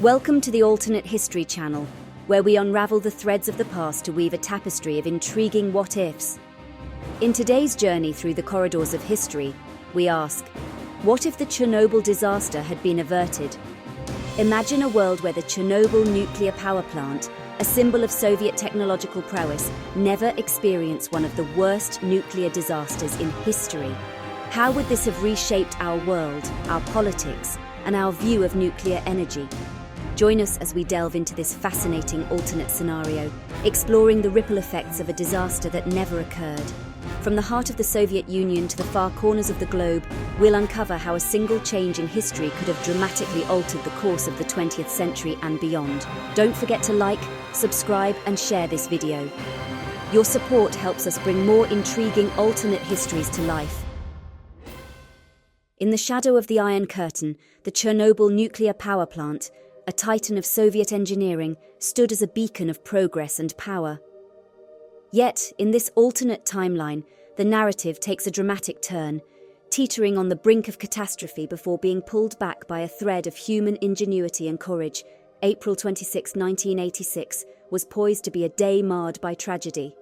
Welcome to the Alternate History channel, where we unravel the threads of the past to weave a tapestry of intriguing what-ifs. In today's journey through the corridors of history, we ask, what if the Chernobyl disaster had been averted? Imagine a world where the Chernobyl nuclear power plant, a symbol of Soviet technological prowess, never experienced one of the worst nuclear disasters in history. How would this have reshaped our world, our politics, and our view of nuclear energy? Join us as we delve into this fascinating alternate scenario, exploring the ripple effects of a disaster that never occurred. From the heart of the Soviet Union to the far corners of the globe, we'll uncover how a single change in history could have dramatically altered the course of the 20th century and beyond. Don't forget to like, subscribe, and share this video. Your support helps us bring more intriguing alternate histories to life. In the shadow of the Iron Curtain, the Chernobyl nuclear power plant, a titan of Soviet engineering, stood as a beacon of progress and power. Yet, in this alternate timeline, the narrative takes a dramatic turn, teetering on the brink of catastrophe before being pulled back by a thread of human ingenuity and courage. April 26, 1986, was poised to be a day marred by tragedy.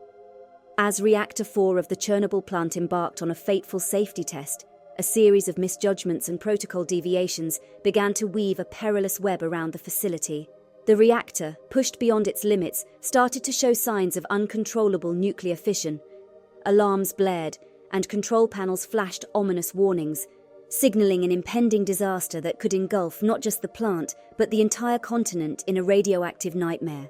As Reactor 4 of the Chernobyl plant embarked on a fateful safety test, a series of misjudgments and protocol deviations began to weave a perilous web around the facility. The reactor, pushed beyond its limits, started to show signs of uncontrollable nuclear fission. Alarms blared, and control panels flashed ominous warnings, signaling an impending disaster that could engulf not just the plant, but the entire continent in a radioactive nightmare.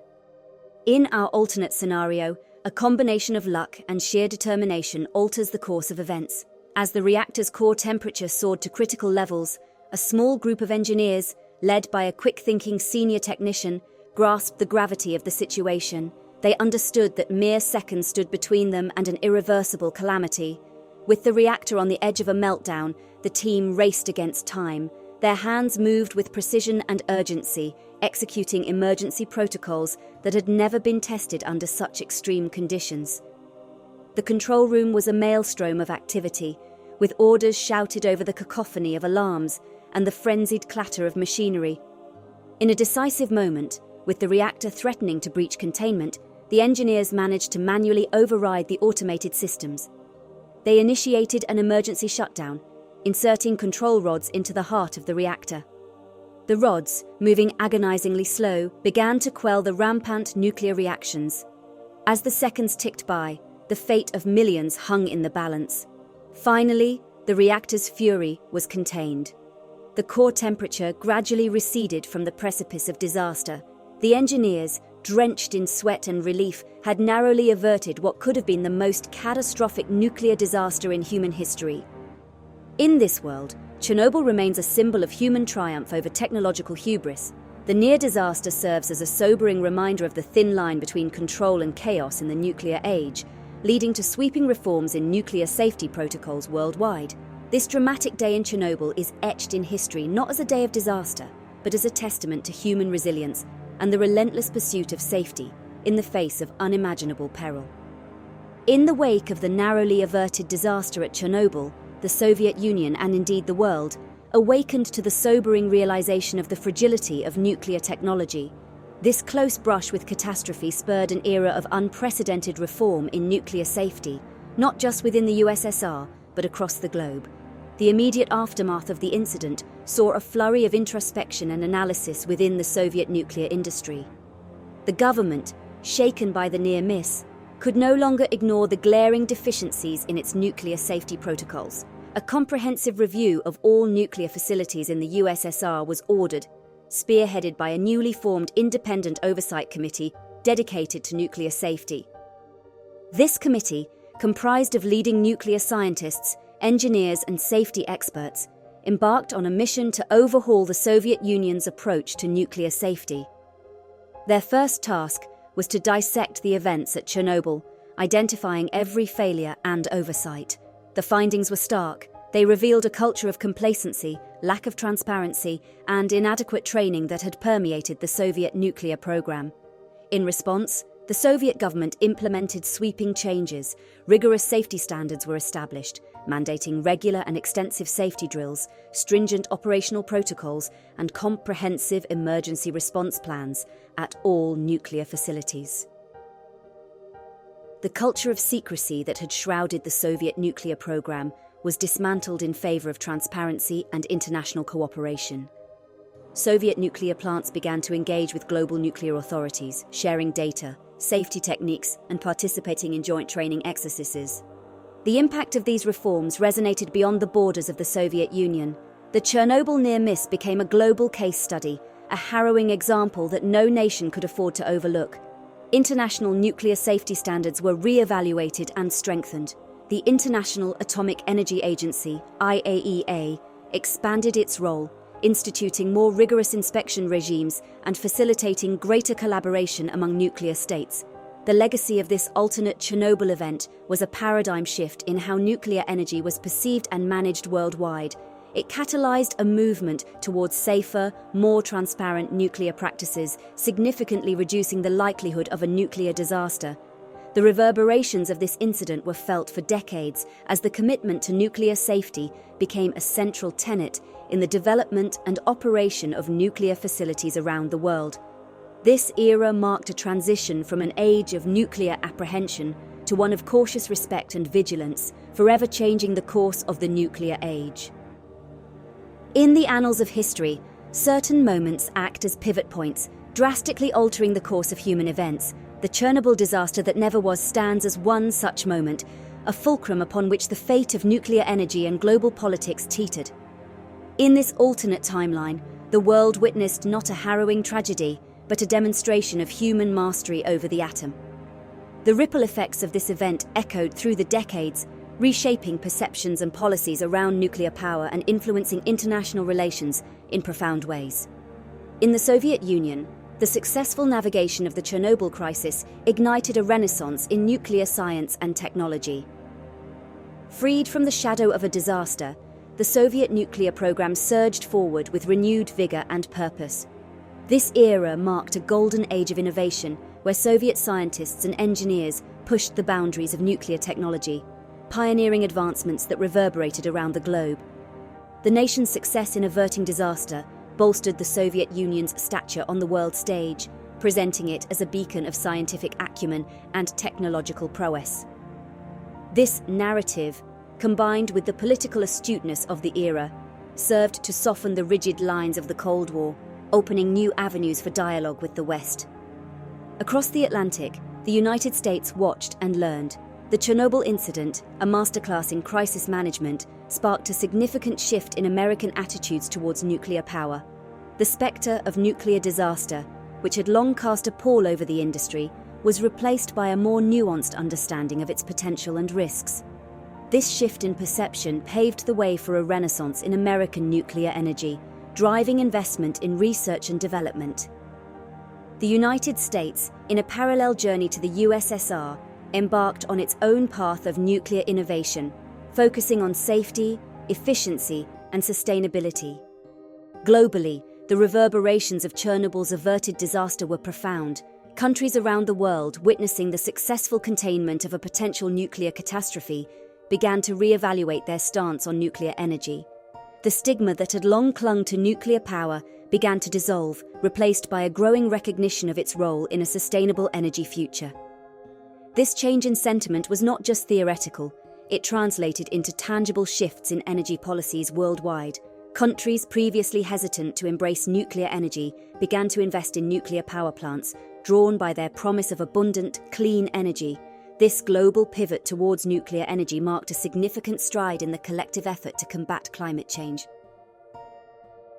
In our alternate scenario, a combination of luck and sheer determination alters the course of events. As the reactor's core temperature soared to critical levels, a small group of engineers, led by a quick-thinking senior technician, grasped the gravity of the situation. They understood that mere seconds stood between them and an irreversible calamity. With the reactor on the edge of a meltdown, the team raced against time. Their hands moved with precision and urgency, executing emergency protocols that had never been tested under such extreme conditions. The control room was a maelstrom of activity, with orders shouted over the cacophony of alarms and the frenzied clatter of machinery. In a decisive moment, with the reactor threatening to breach containment, the engineers managed to manually override the automated systems. They initiated an emergency shutdown, inserting control rods into the heart of the reactor. The rods, moving agonizingly slow, began to quell the rampant nuclear reactions. As the seconds ticked by, the fate of millions hung in the balance. Finally, the reactor's fury was contained. The core temperature gradually receded from the precipice of disaster. The engineers, drenched in sweat and relief, had narrowly averted what could have been the most catastrophic nuclear disaster in human history. In this world, Chernobyl remains a symbol of human triumph over technological hubris. The near disaster serves as a sobering reminder of the thin line between control and chaos in the nuclear age, leading to sweeping reforms in nuclear safety protocols worldwide. This dramatic day in Chernobyl is etched in history not as a day of disaster, but as a testament to human resilience and the relentless pursuit of safety in the face of unimaginable peril. In the wake of the narrowly averted disaster at Chernobyl, the Soviet Union, and indeed the world, awakened to the sobering realization of the fragility of nuclear technology. This close brush with catastrophe spurred an era of unprecedented reform in nuclear safety, not just within the USSR, but across the globe. The immediate aftermath of the incident saw a flurry of introspection and analysis within the Soviet nuclear industry. The government, shaken by the near miss, could no longer ignore the glaring deficiencies in its nuclear safety protocols. A comprehensive review of all nuclear facilities in the USSR was ordered, spearheaded by a newly formed independent oversight committee dedicated to nuclear safety. This committee, comprised of leading nuclear scientists, engineers, and safety experts, embarked on a mission to overhaul the Soviet Union's approach to nuclear safety. Their first task was to dissect the events at Chernobyl, identifying every failure and oversight. The findings were stark. They revealed a culture of complacency, lack of transparency, and inadequate training that had permeated the Soviet nuclear program. In response, the Soviet government implemented sweeping changes. Rigorous safety standards were established, mandating regular and extensive safety drills, stringent operational protocols, and comprehensive emergency response plans at all nuclear facilities. The culture of secrecy that had shrouded the Soviet nuclear program was dismantled in favor of transparency and international cooperation. Soviet nuclear plants began to engage with global nuclear authorities, sharing data, safety techniques, and participating in joint training exercises. The impact of these reforms resonated beyond the borders of the Soviet Union. The Chernobyl near-miss became a global case study, a harrowing example that no nation could afford to overlook. International nuclear safety standards were re-evaluated and strengthened. The International Atomic Energy Agency, IAEA, expanded its role, instituting more rigorous inspection regimes and facilitating greater collaboration among nuclear states. The legacy of this alternate Chernobyl event was a paradigm shift in how nuclear energy was perceived and managed worldwide. It catalyzed a movement towards safer, more transparent nuclear practices, significantly reducing the likelihood of a nuclear disaster. The reverberations of this incident were felt for decades as the commitment to nuclear safety became a central tenet in the development and operation of nuclear facilities around the world. This era marked a transition from an age of nuclear apprehension to one of cautious respect and vigilance, forever changing the course of the nuclear age. In the annals of history, certain moments act as pivot points, drastically altering the course of human events. The Chernobyl disaster that never was stands as one such moment, a fulcrum upon which the fate of nuclear energy and global politics teetered. In this alternate timeline, the world witnessed not a harrowing tragedy, but a demonstration of human mastery over the atom. The ripple effects of this event echoed through the decades, reshaping perceptions and policies around nuclear power and influencing international relations in profound ways. In the Soviet Union, the successful navigation of the Chernobyl crisis ignited a renaissance in nuclear science and technology. Freed from the shadow of a disaster, the Soviet nuclear program surged forward with renewed vigor and purpose. This era marked a golden age of innovation, where Soviet scientists and engineers pushed the boundaries of nuclear technology, pioneering advancements that reverberated around the globe. The nation's success in averting disaster bolstered the Soviet Union's stature on the world stage, presenting it as a beacon of scientific acumen and technological prowess. This narrative, combined with the political astuteness of the era, served to soften the rigid lines of the Cold War, opening new avenues for dialogue with the West. Across the Atlantic, the United States watched and learned. The Chernobyl incident, a masterclass in crisis management, sparked a significant shift in American attitudes towards nuclear power. The spectre of nuclear disaster, which had long cast a pall over the industry, was replaced by a more nuanced understanding of its potential and risks. This shift in perception paved the way for a renaissance in American nuclear energy, driving investment in research and development. The United States, in a parallel journey to the USSR, embarked on its own path of nuclear innovation, focusing on safety, efficiency, and sustainability. Globally, the reverberations of Chernobyl's averted disaster were profound. Countries around the world, witnessing the successful containment of a potential nuclear catastrophe, began to re-evaluate their stance on nuclear energy. The stigma that had long clung to nuclear power began to dissolve, replaced by a growing recognition of its role in a sustainable energy future. This change in sentiment was not just theoretical, it translated into tangible shifts in energy policies worldwide. Countries previously hesitant to embrace nuclear energy began to invest in nuclear power plants, drawn by their promise of abundant, clean energy. This global pivot towards nuclear energy marked a significant stride in the collective effort to combat climate change.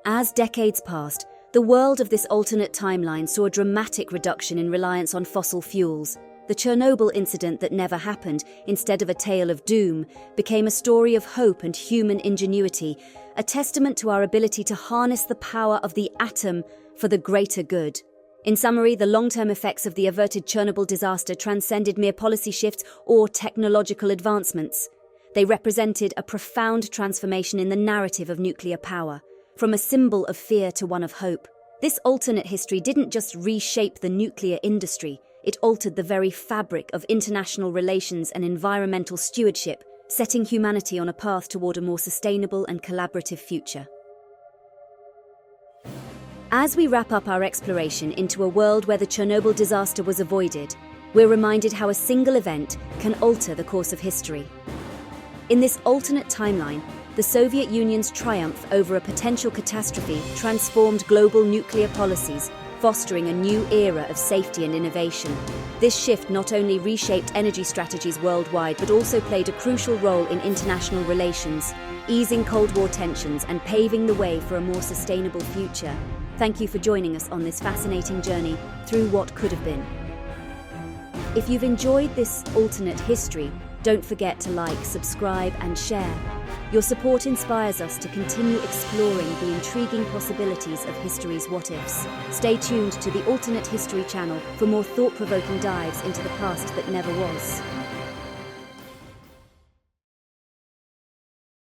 As decades passed, the world of this alternate timeline saw a dramatic reduction in reliance on fossil fuels. The Chernobyl incident that never happened, instead of a tale of doom, became a story of hope and human ingenuity, a testament to our ability to harness the power of the atom for the greater good. In summary, the long-term effects of the averted Chernobyl disaster transcended mere policy shifts or technological advancements. They represented a profound transformation in the narrative of nuclear power, from a symbol of fear to one of hope. This alternate history didn't just reshape the nuclear industry, it altered the very fabric of international relations and environmental stewardship, setting humanity on a path toward a more sustainable and collaborative future. As we wrap up our exploration into a world where the Chernobyl disaster was avoided, we're reminded how a single event can alter the course of history. In this alternate timeline, the Soviet Union's triumph over a potential catastrophe transformed global nuclear policies, fostering a new era of safety and innovation. This shift not only reshaped energy strategies worldwide but also played a crucial role in international relations, easing Cold War tensions and paving the way for a more sustainable future. Thank you for joining us on this fascinating journey through what could have been. If you've enjoyed this alternate history, don't forget to like, subscribe, and share. Your support inspires us to continue exploring the intriguing possibilities of history's what-ifs. Stay tuned to the Alternate History channel for more thought-provoking dives into the past that never was.